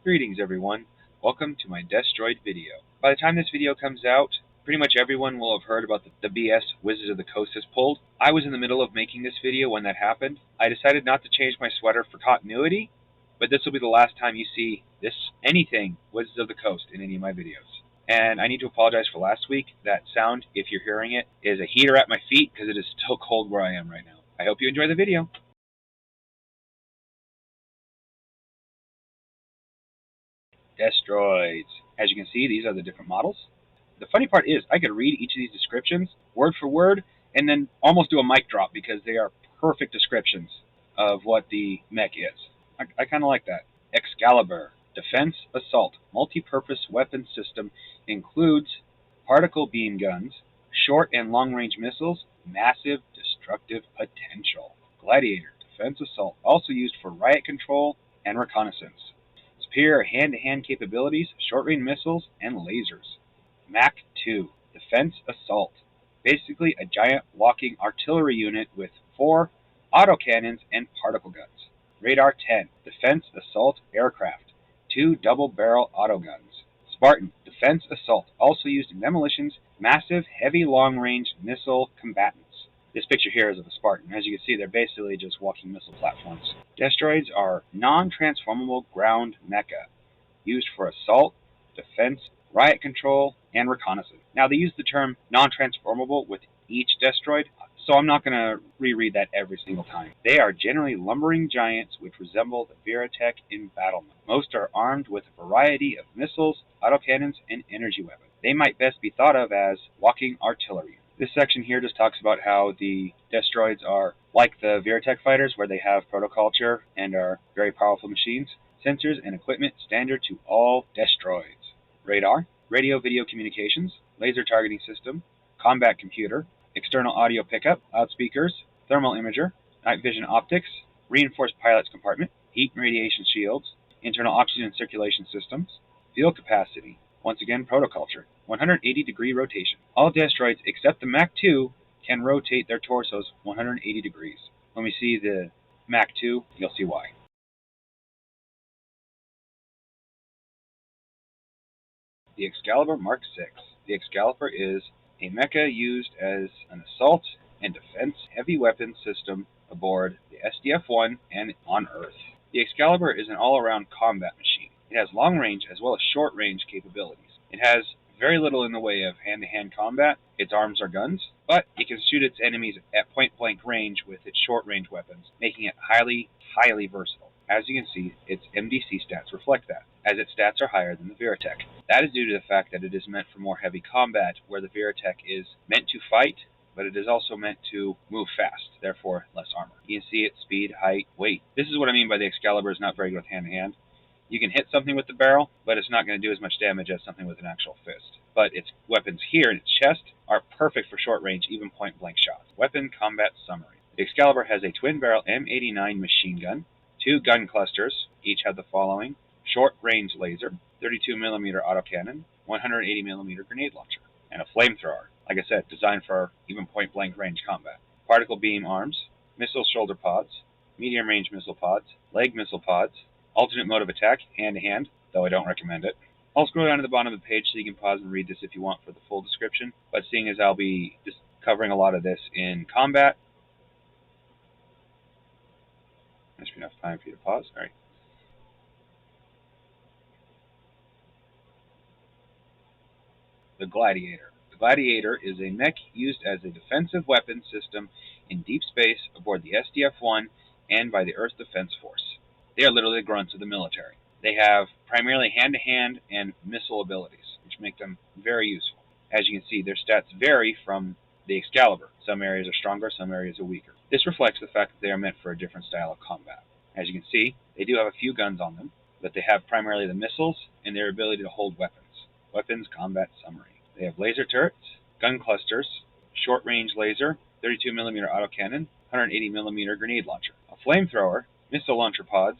Greetings everyone, welcome to my Destroid video. By the time this video comes out, pretty much everyone will have heard about the BS Wizards of the Coast has pulled. I was in the middle of making this video when that happened. I decided not to change my sweater for continuity, but this will be the last time you see anything Wizards of the Coast in any of my videos. And I need to apologize for last week. That sound, if you're hearing it, is a heater at my feet because it is still cold where I am right now. I hope you enjoy the video. Destroids. As you can see, these are the different models. The funny part is I could read each of these descriptions word for word and then almost do a mic drop because they are perfect descriptions of what the mech is. I kind of like that. Excalibur. Defense Assault. Multi-purpose weapon system includes particle beam guns, short and long-range missiles, massive destructive potential. Gladiator. Defense Assault. Also used for riot control and reconnaissance. Superior hand-to-hand capabilities, short-range missiles, and lasers. Mach 2, Defense Assault. Basically a giant walking artillery unit with 4 autocannons and particle guns. Radar 10, Defense Assault Aircraft. 2 double-barrel autoguns. Spartan, Defense Assault, also used in demolitions, massive, heavy long-range missile combatants. This picture here is of a Spartan. As you can see, they're basically just walking missile platforms. Destroids are non-transformable ground mecha, used for assault, defense, riot control, and reconnaissance. Now, they use the term non-transformable with each Destroid, so I'm not going to reread that every single time. They are generally lumbering giants which resemble the Robotech in battle mode. Most are armed with a variety of missiles, autocannons, and energy weapons. They might best be thought of as walking artillery. This section here just talks about how the Destroids are like the Robotech fighters, where they have protoculture and are very powerful machines. Sensors and equipment standard to all Destroids. Radar, radio video communications, laser targeting system, combat computer, external audio pickup, loudspeakers, thermal imager, night vision optics, reinforced pilot's compartment, heat and radiation shields, internal oxygen circulation systems, fuel capacity, once again protoculture, 180-degree rotation. All Destroids except the Mach 2 can rotate their torsos 180 degrees. When we see the Mach 2, you'll see why. The Excalibur Mark 6. The Excalibur is a mecha used as an assault and defense heavy weapons system aboard the SDF-1 and on Earth. The Excalibur is an all-around combat machine. It has long-range as well as short-range capabilities. It has very little in the way of hand-to-hand combat. Its arms are guns, but it can shoot its enemies at point-blank range with its short-range weapons, making it highly versatile. As you can see, its MDC stats reflect that, as its stats are higher than the Robotech. That is due to the fact that it is meant for more heavy combat, where the Robotech is meant to fight, but it is also meant to move fast, therefore less armor. You can see its speed, height, weight. This is what I mean by the Excalibur is not very good with hand-to-hand. You can hit something with the barrel, but it's not going to do as much damage as something with an actual fist. But its weapons here in its chest are perfect for short-range, even point-blank shots. Weapon combat summary. The Excalibur has a twin-barrel M89 machine gun, 2 gun clusters, each have the following: short-range laser, 32mm autocannon, 180mm grenade launcher, and a flamethrower. Like I said, designed for even point-blank range combat. Particle beam arms, missile shoulder pods, medium-range missile pods, leg missile pods, alternate mode of attack, hand-to-hand, though I don't recommend it. I'll scroll down to the bottom of the page so you can pause and read this if you want for the full description, but seeing as I'll be just covering a lot of this in combat, there should be enough time for you to pause. All right. The Gladiator. The Gladiator is a mech used as a defensive weapon system in deep space aboard the SDF-1 and by the Earth Defense Force. They are literally the grunts of the military. They have primarily hand-to-hand and missile abilities, which make them very useful. As you can see, their stats vary from the Excalibur. Some areas are stronger, some areas are weaker. This reflects the fact that they are meant for a different style of combat. As you can see, they do have a few guns on them, but they have primarily the missiles and their ability to hold weapons. Weapons combat summary. They have laser turrets, gun clusters, short-range laser, 32mm autocannon, 180mm grenade launcher, a flamethrower, missile launcher pods,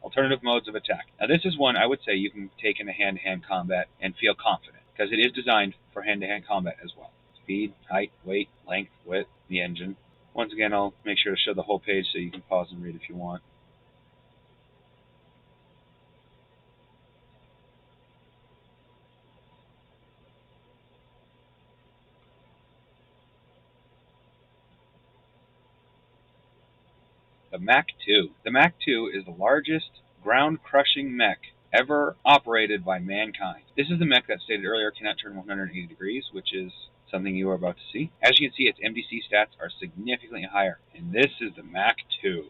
alternative modes of attack. Now this is one I would say you can take into hand-to-hand combat and feel confident, because it is designed for hand-to-hand combat as well. Speed, height, weight, length, width, the engine. Once again, I'll make sure to show the whole page so you can pause and read if you want. the Mach 2. The Mach 2 is the largest ground-crushing mech ever operated by mankind. This is the mech that stated earlier cannot turn 180 degrees, which is something you are about to see. As you can see, its MDC stats are significantly higher, and this is the Mach 2.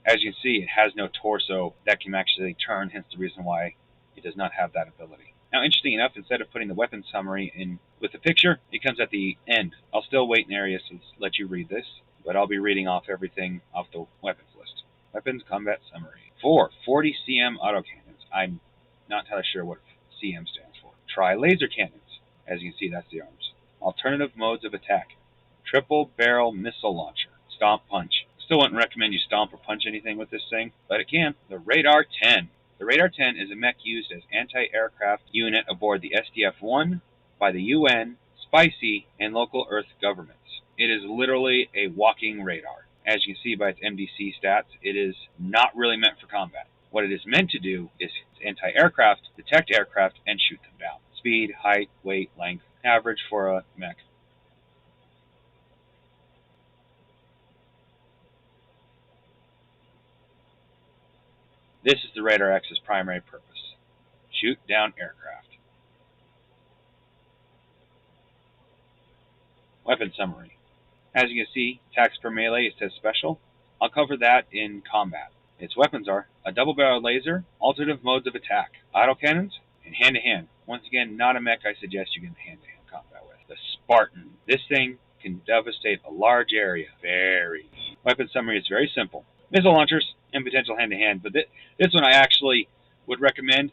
As you can see, it has no torso that can actually turn, hence the reason why it does not have that ability. Now, interesting enough, instead of putting the weapon summary in with the picture, it comes at the end. I'll still wait in areas to let you read this, but I'll be reading off everything off the weapons list. Weapons Combat Summary. 4 40 cm autocannons. I'm not entirely sure what CM stands for. Tri-laser cannons. As you can see, that's the arms. Alternative modes of attack. Triple barrel missile launcher. Stomp punch. Still wouldn't recommend you stomp or punch anything with this thing, but it can. The Radar 10. The Radar 10 is a mech used as anti-aircraft unit aboard the SDF-1 by the UN, Spicy, and local Earth governments. It is literally a walking radar. As you can see by its MDC stats, it is not really meant for combat. What it is meant to do is anti-aircraft, detect aircraft, and shoot them down. Speed, height, weight, length, average for a mech. This is the Radar X's primary purpose. Shoot down aircraft. Weapon summary. As you can see, attacks per melee, it says special. I'll cover that in combat. Its weapons are a double-barrel laser, alternative modes of attack, autocannons, and hand-to-hand. Once again, not a mech I suggest you get hand-to-hand combat with. The Spartan. This thing can devastate a large area very easily. Weapon summary is very simple. Missile launchers and potential hand-to-hand, but this one I actually would recommend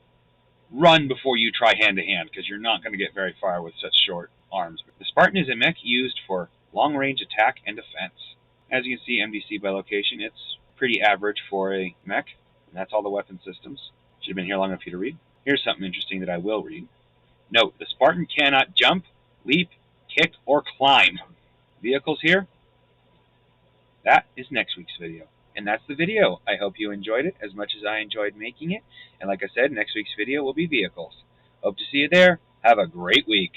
run before you try hand-to-hand because you're not going to get very far with such short arms. The Spartan is a mech used for long-range attack and defense. As you can see, MDC by location, it's pretty average for a mech, and that's all the weapon systems. Should have been here long enough for you to read. Here's something interesting that I will read. Note, the Spartan cannot jump, leap, kick, or climb. Vehicles here? That is next week's video. And that's the video. I hope you enjoyed it as much as I enjoyed making it. And like I said, next week's video will be vehicles. Hope to see you there. Have a great week.